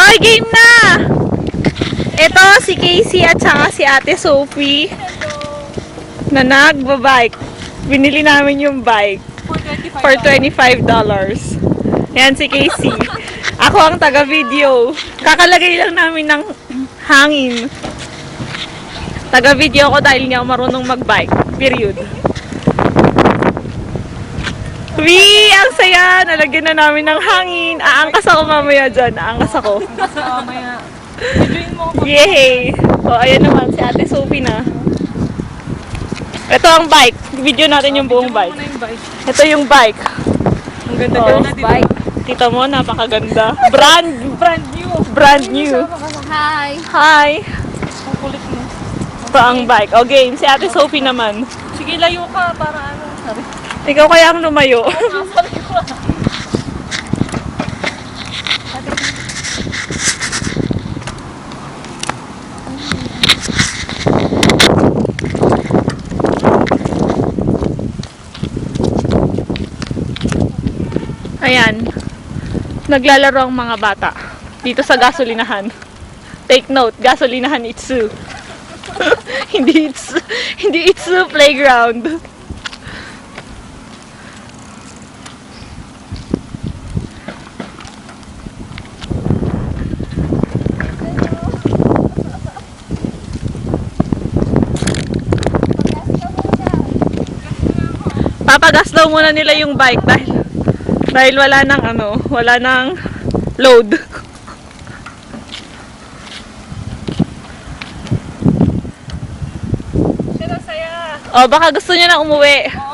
Okay, game na! Ito, si Casey at saka si Ate Sophie na nagbabike. Binili namin yung bike for $25. Yan si Casey. Ako ang taga-video. Kakalagay lang namin ng hangin. Taga-video ko dahil hindi ako marunong mag-bike. Period. Wee! Ang saya! Nalagyan na namin ng hangin. Aangkas ako mamaya dyan. Aangkas ako. Mamaya. Enjoyin mo ako. Yay! O, ayan naman. Si Ate Sophie na. Ito ang bike. Video natin yung buong bike. Muna yung bike. Ito yung bike. Ang ganda Oh, na bike. Kita mo, napakaganda. Brand new. Brand new. Hi! Hi! Ang kulit mo. Ito ang bike. O, game. Si Ate Sophie naman. Sige, layo ka para ano. Sorry. Ikaw kaya ang lumayo. Ayan. Naglalaro ang mga bata. Dito sa gasolinahan. Take note, gasolinahan Itsu. hindi Itsu playground. Papagas daw muna nila yung bike dahil wala nang load. Pero saya. Oh, baka gusto niya na umuwi.